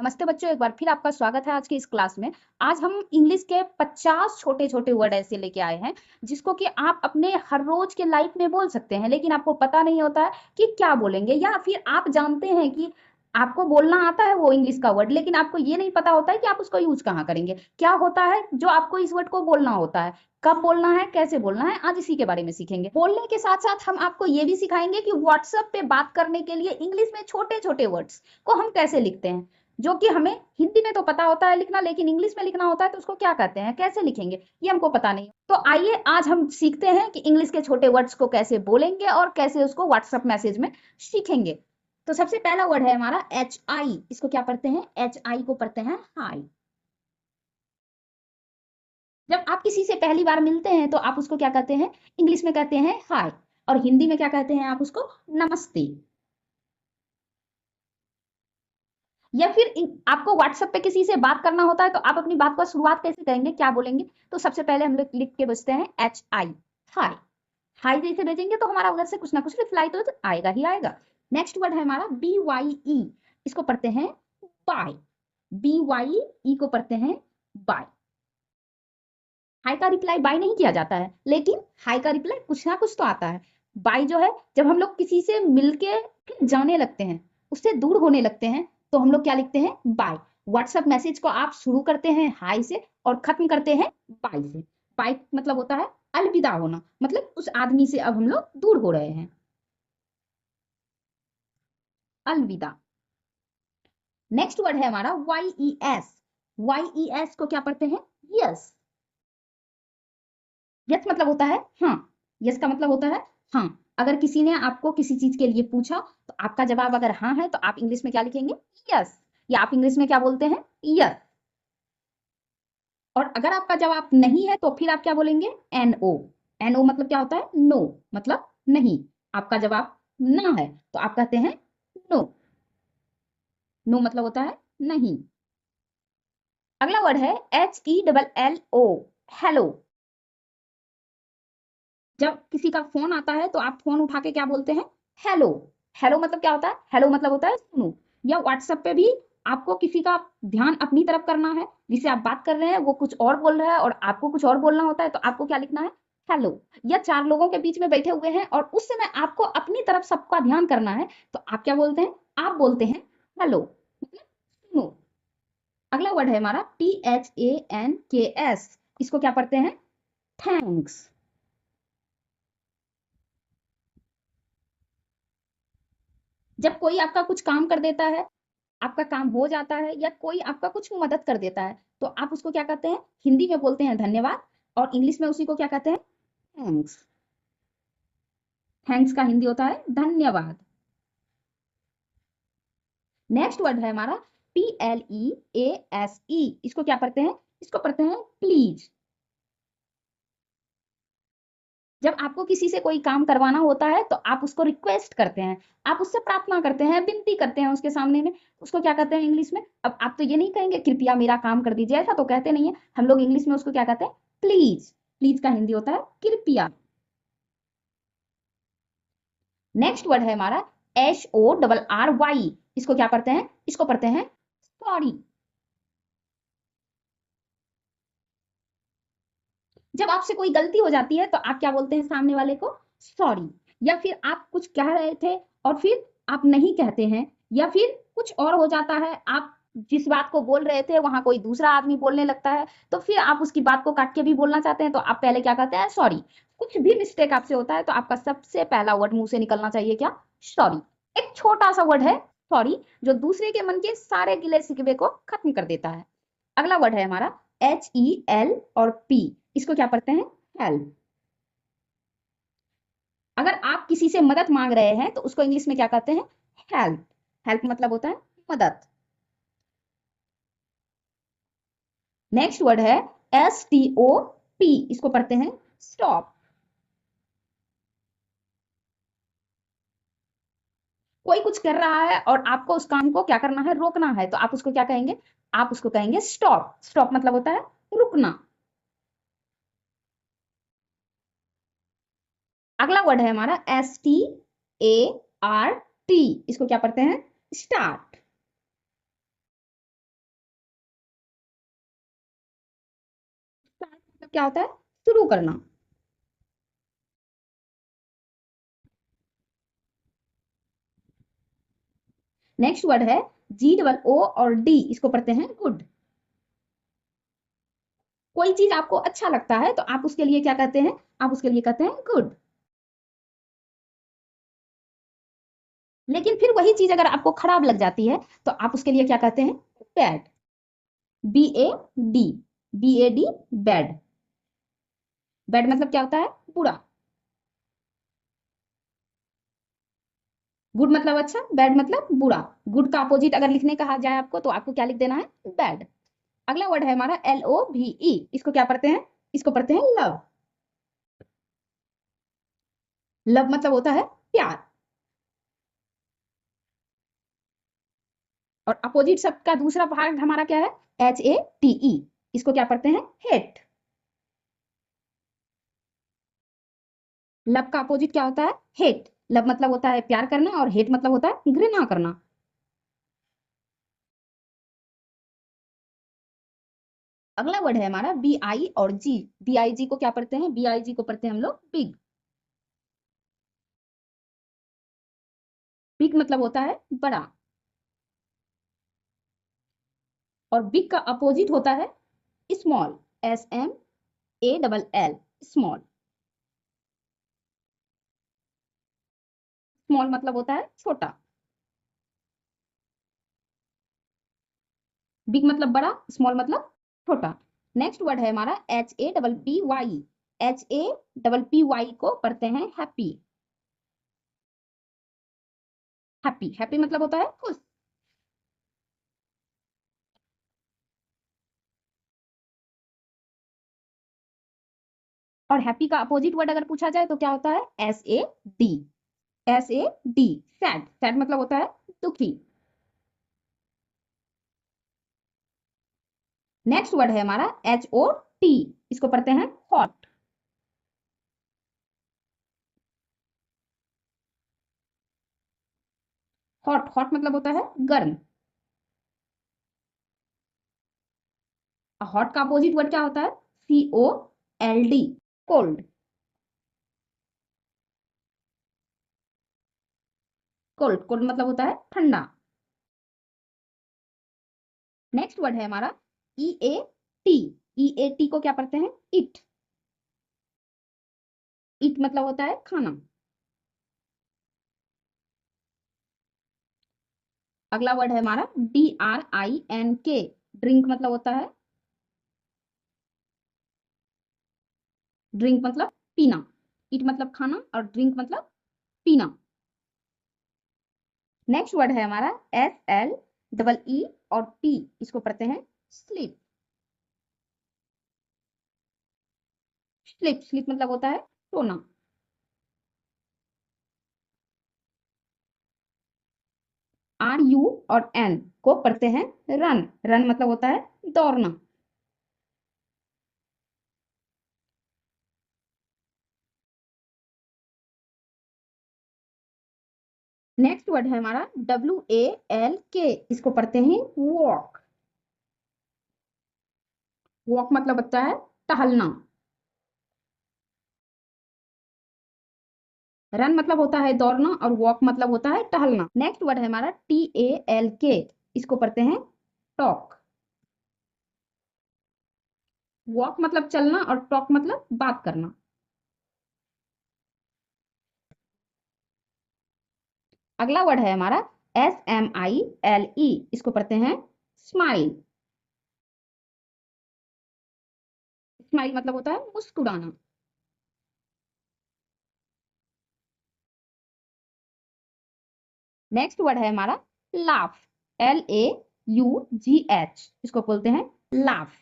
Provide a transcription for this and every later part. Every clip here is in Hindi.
नमस्ते बच्चों, एक बार फिर आपका स्वागत है आज की इस क्लास में। आज हम इंग्लिश के 50 छोटे-छोटे वर्ड ऐसे लेके आए हैं जिसको कि आप अपने हर रोज के लाइफ में बोल सकते हैं, लेकिन आपको पता नहीं होता है कि क्या बोलेंगे, या फिर आप जानते हैं कि आपको बोलना आता है वो इंग्लिश का वर्ड, लेकिन आपको ये नहीं पता होता है कि आप उसको यूज कहाँ करेंगे। क्या होता है जो आपको इस वर्ड को बोलना होता है, कब बोलना है, कैसे बोलना है, आज इसी के बारे में सीखेंगे। बोलने के साथ साथ हम आपको ये भी सिखाएंगे कि व्हाट्सएप पे बात करने के लिए इंग्लिश में छोटे-छोटे वर्ड्स को हम कैसे लिखते हैं, जो कि हमें हिंदी में तो पता होता है लिखना, लेकिन इंग्लिश में लिखना होता है तो उसको क्या कहते हैं, कैसे लिखेंगे, ये हमको पता नहीं। तो आइए आज हम सीखते हैं कि इंग्लिश के छोटे वर्ड्स को कैसे बोलेंगे और कैसे उसको व्हाट्सएप मैसेज में सीखेंगे। तो सबसे पहला वर्ड है हमारा एच आई। इसको क्या पढ़ते हैं? एच आई को पढ़ते हैं हाई। जब आप किसी से पहली बार मिलते हैं तो आप उसको क्या कहते हैं? इंग्लिश में कहते हैं हाय, और हिंदी में क्या कहते हैं आप उसको? नमस्ते। या फिर आपको व्हाट्सएप पे किसी से बात करना होता है तो आप अपनी बात का शुरुआत कैसे करेंगे, क्या बोलेंगे? तो सबसे पहले हम लोग लिख के बचते हैं एच आई, हाय। हाय जैसे भेजेंगे तो हमारा उधर से कुछ ना कुछ रिप्लाई तो आएगा ही आएगा। नेक्स्ट वर्ड है हमारा बी वाई ई। इसको पढ़ते हैं बाय। बी वाई ई को पढ़ते हैं बाय। हाय का रिप्लाई बाय नहीं किया जाता है, लेकिन हाय का रिप्लाई कुछ ना कुछ तो आता है। बाय जो है, जब हम लोग किसी से मिलके जाने लगते हैं, उससे दूर होने लगते हैं, तो हम लोग क्या लिखते हैं? बाय। व्हाट्सएप मैसेज को आप शुरू करते हैं हाय से और खत्म करते हैं बाय से। बाय मतलब होता है अलविदा होना, मतलब उस आदमी से अब हम लोग दूर हो रहे हैं। अलविदा। नेक्स्ट वर्ड है हमारा Y E S. Y E S को क्या पढ़ते हैं? यस। यस मतलब होता है हाँ। यस का मतलब होता है हाँ। अगर किसी ने आपको किसी चीज के लिए पूछा तो आपका जवाब अगर हाँ है तो आप इंग्लिश में क्या लिखेंगे? यस। या आप इंग्लिश में क्या बोलते हैं? यस। और अगर आपका जवाब नहीं है तो फिर आप क्या बोलेंगे? N O. एन ओ मतलब क्या होता है? नो, मतलब नहीं। आपका जवाब ना है तो आप कहते हैं नो। नो मतलब होता है नहीं। अगला वर्ड है H E double L O, hello. जब किसी का फोन आता है तो आप फोन उठा के क्या बोलते हैं? हेलो। हेलो मतलब क्या होता है? हेलो मतलब होता है सुनो। या व्हाट्सएप पे भी आपको किसी का ध्यान अपनी तरफ करना है, जिसे आप बात कर रहे हैं वो कुछ और बोल रहा है और आपको कुछ और बोलना होता है, तो आपको क्या लिखना है? हेलो। या चार लोगों के बीच में बैठे हुए हैं और उस समय आपको अपनी तरफ सबका ध्यान करना है, तो आप क्या बोलते हैं? आप बोलते हैं हेलो, मतलब सुनो। अगला वर्ड है हमारा टी एच ए एन के एस। इसको क्या पढ़ते हैं? थैंक्स। जब कोई आपका कुछ काम कर देता है, आपका काम हो जाता है, या कोई आपका कुछ मदद कर देता है, तो आप उसको क्या कहते हैं? हिंदी में बोलते हैं धन्यवाद, और इंग्लिश में उसी को क्या कहते हैं? थैंक्स। थैंक्स का हिंदी होता है धन्यवाद। नेक्स्ट वर्ड है हमारा P L E A S E. इसको क्या पढ़ते हैं? इसको पढ़ते हैं प्लीज। जब आपको किसी से कोई काम करवाना होता है तो आप उसको रिक्वेस्ट करते हैं, आप उससे प्रार्थना करते हैं, विनती करते हैं उसके सामने में, उसको क्या कहते हैं इंग्लिश में? अब आप तो ये नहीं कहेंगे कृपया मेरा काम कर दीजिए, ऐसा तो कहते नहीं है हम लोग। इंग्लिश में उसको क्या कहते हैं? प्लीज। प्लीज का हिंदी होता है कृपया। नेक्स्ट वर्ड है हमारा H O double R Y. इसको क्या पढ़ते हैं? इसको पढ़ते हैं सॉरी। जब आपसे कोई गलती हो जाती है तो आप क्या बोलते हैं सामने वाले को? सॉरी। या फिर आप कुछ कह रहे थे और फिर आप नहीं कहते हैं, या फिर कुछ और हो जाता है, आप जिस बात को बोल रहे थे वहां कोई दूसरा आदमी बोलने लगता है, तो फिर आप उसकी बात को काट के भी बोलना चाहते हैं, तो आप पहले क्या कहते हैं? सॉरी। कुछ भी मिस्टेक आपसे होता है तो आपका सबसे पहला वर्ड मुंह से निकलना चाहिए क्या? सॉरी। एक छोटा सा वर्ड है सॉरी, जो दूसरे के मन के सारे गिले शिकवे को खत्म कर देता है। अगला वर्ड है हमारा एच ई एल और पी। इसको क्या पढ़ते हैं? हेल्प। अगर आप किसी से मदद मांग रहे हैं तो उसको इंग्लिश में क्या कहते हैं? हेल्प। हेल्प मतलब होता है मदद। नेक्स्ट वर्ड है एस टी ओ पी। इसको पढ़ते हैं स्टॉप। कोई कुछ कर रहा है और आपको उस काम को क्या करना है? रोकना है, तो आप उसको क्या कहेंगे? आप उसको कहेंगे स्टॉप। स्टॉप मतलब होता है रुकना। अगला वर्ड है हमारा S T A R T. इसको क्या पढ़ते हैं? स्टार्ट। क्या होता है? शुरू करना। नेक्स्ट वर्ड है जी डबल ओ और डी, इसको पढ़ते हैं गुड। कोई चीज आपको अच्छा लगता है तो आप उसके लिए क्या कहते हैं? आप उसके लिए कहते हैं गुड। लेकिन फिर वही चीज अगर आपको खराब लग जाती है तो आप उसके लिए क्या कहते हैं? Bad. B A D, B A D, bad. Bad मतलब क्या होता है? बुरा। गुड मतलब अच्छा, बैड मतलब बुरा। गुड का अपोजिट अगर लिखने कहा जाए आपको तो आपको क्या लिख देना है? बैड। अगला वर्ड है हमारा एल ओ वी ई, इसको क्या पढ़ते हैं? इसको पढ़ते हैं लव। लव मतलब होता है प्यार। और अपोजिट शब्द का दूसरा भाग हमारा क्या है? एच ए टी ई, इसको क्या पढ़ते हैं? हेट। लव का अपोजिट क्या होता है? हेट। लव मतलब होता है प्यार करना और हेट मतलब होता है घृणा करना। अगला वर्ड है हमारा बी आई और जी। बी आई जी को क्या पढ़ते हैं? बी आई जी को पढ़ते हैं हम लोग बिग। बिग मतलब होता है बड़ा। और बिग का अपोजिट होता है small. S M A double L, small. Small मतलब होता है छोटा। बिग मतलब बड़ा, स्मॉल मतलब छोटा। नेक्स्ट वर्ड है हमारा H A double P Y. H A double P Y को पढ़ते हैं हैप्पी। हैप्पी, हैप्पी मतलब होता है खुश। और हैप्पी का अपोजिट वर्ड अगर पूछा जाए तो क्या होता है? S A D. S A D, sad. Sad मतलब होता है दुखी। नेक्स्ट वर्ड है हमारा एच ओ टी, इसको पढ़ते हैं हॉट। हॉट, हॉट मतलब होता है गर्म। हॉट का अपोजिट वर्ड क्या होता है? C O L D, cold. Cold, cold मतलब होता है ठंडा। नेक्स्ट वर्ड है हमारा ई A T. E A T को क्या पढ़ते हैं? इट। इट मतलब होता है खाना। अगला वर्ड है हमारा डी आर आई एन के। ड्रिंक मतलब होता है, ड्रिंक मतलब पीना। इट मतलब खाना और ड्रिंक मतलब पीना। नेक्स्ट वर्ड है हमारा एस एल डबल ई और पी, इसको पढ़ते हैं स्लीप। स्लीप, स्लीप मतलब होता है सोना। आर यू और एन को पढ़ते हैं रन। रन मतलब होता है दौड़ना। नेक्स्ट वर्ड है हमारा डब्ल्यू ए एल के, इसको पढ़ते हैं वॉक। वॉक मतलब होता है टहलना। रन मतलब होता है दौड़ना और वॉक मतलब होता है टहलना। नेक्स्ट वर्ड है हमारा टी ए एल के, इसको पढ़ते हैं टॉक। वॉक मतलब चलना और टॉक मतलब बात करना। अगला वर्ड है हमारा S M I L E, इसको पढ़ते हैं स्माइल। स्माइल मतलब होता है मुस्कुराना। नेक्स्ट वर्ड है हमारा laugh. L A you ji H, इसको बोलते हैं लाफ।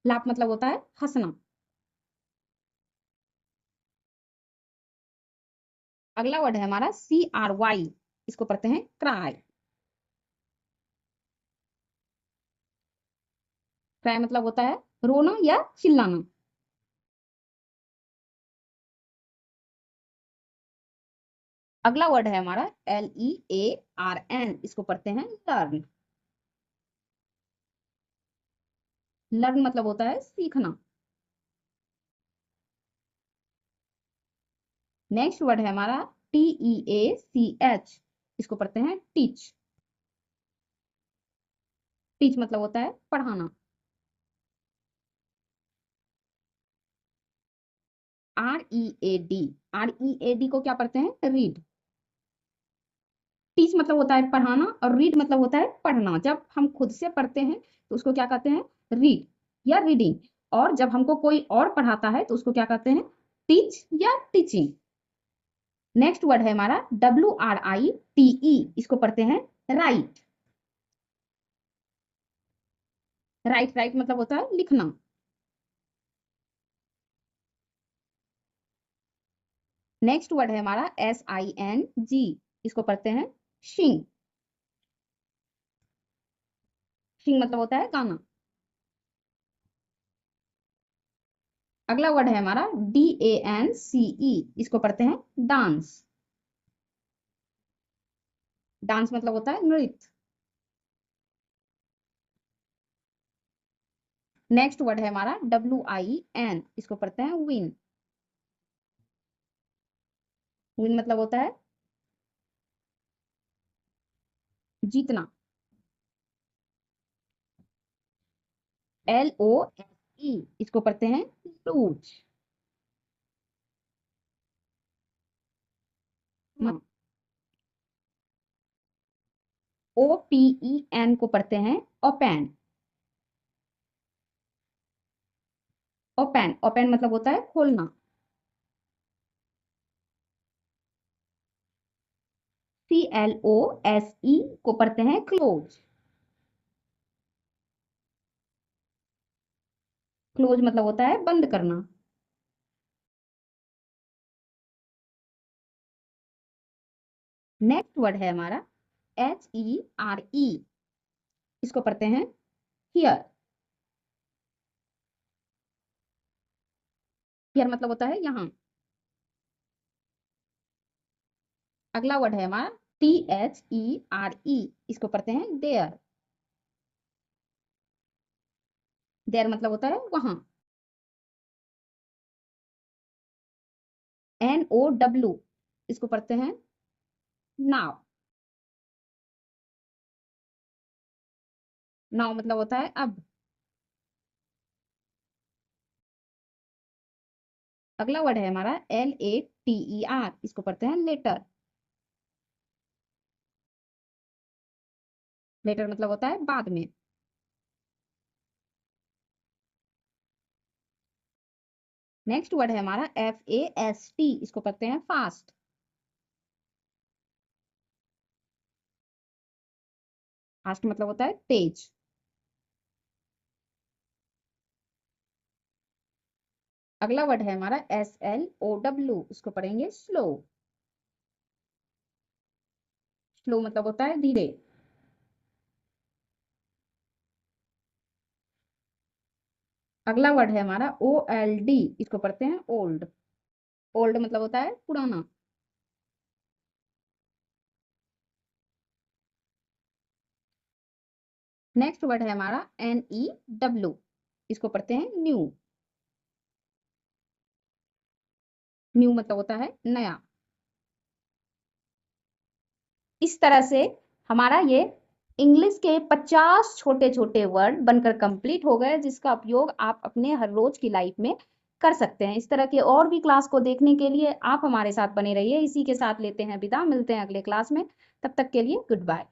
लाफ मतलब होता है हंसना। अगला वर्ड है हमारा सी आर वाई, इसको पढ़ते हैं क्राई। क्राई मतलब होता है रोना या चिल्लाना। अगला वर्ड है हमारा L E A R N, इसको पढ़ते हैं लर्न। लर्न मतलब होता है सीखना। नेक्स्ट वर्ड है हमारा TEACH, इसको पढ़ते हैं टीच। टीच मतलब होता है पढ़ाना। READ, READ को क्या पढ़ते हैं? रीड। टीच मतलब होता है पढ़ाना और रीड मतलब होता है पढ़ना। जब हम खुद से पढ़ते हैं तो उसको क्या कहते हैं? रीड या रीडिंग। और जब हमको कोई और पढ़ाता है तो उसको क्या कहते हैं? टीच या टीचिंग। नेक्स्ट वर्ड है हमारा WRITE, इसको पढ़ते हैं राइट। राइट राइट मतलब होता है लिखना। नेक्स्ट वर्ड है हमारा SING, इसको पढ़ते हैं शिंग। शिंग मतलब होता है गाना। अगला वर्ड है हमारा DANCE, इसको पढ़ते हैं डांस। डांस मतलब होता है नृत्य। नेक्स्ट वर्ड है हमारा WIN, इसको पढ़ते हैं विन। विन मतलब होता है जीतना। LOSE, इसको पढ़ते हैं लूज। OPEN को पढ़ते हैं ओपन। ओपन ओपन मतलब होता है खोलना। CLOSE को पढ़ते हैं क्लोज। क्लोज मतलब होता है बंद करना। नेक्स्ट वर्ड है हमारा HERE, इसको पढ़ते हैं हियर। हियर मतलब होता है यहाँ। अगला वर्ड है हमारा THERE, इसको पढ़ते हैं देयर। देयर मतलब होता है वहां। NOW, इसको पढ़ते हैं नाव। नाव मतलब होता है अब। अगला वर्ड है हमारा LATER, इसको पढ़ते हैं लेटर। लेटर मतलब होता है बाद में। नेक्स्ट वर्ड है हमारा FAST, इसको पढ़ते हैं फास्ट। फास्ट मतलब होता है तेज। अगला वर्ड है हमारा SLOW, इसको पढ़ेंगे स्लो। स्लो मतलब होता है धीरे। अगला वर्ड है हमारा OLD, इसको पढ़ते हैं ओल्ड। ओल्ड मतलब होता है पुराना। नेक्स्ट वर्ड है हमारा NEW, इसको पढ़ते हैं न्यू। न्यू मतलब होता है नया। इस तरह से हमारा ये इंग्लिश के 50 छोटे छोटे वर्ड बनकर कंप्लीट हो गए, जिसका उपयोग आप अपने हर रोज की लाइफ में कर सकते हैं। इस तरह के और भी क्लास को देखने के लिए आप हमारे साथ बने रहिए। इसी के साथ लेते हैं विदा, मिलते हैं अगले क्लास में। तब तक के लिए गुड बाय।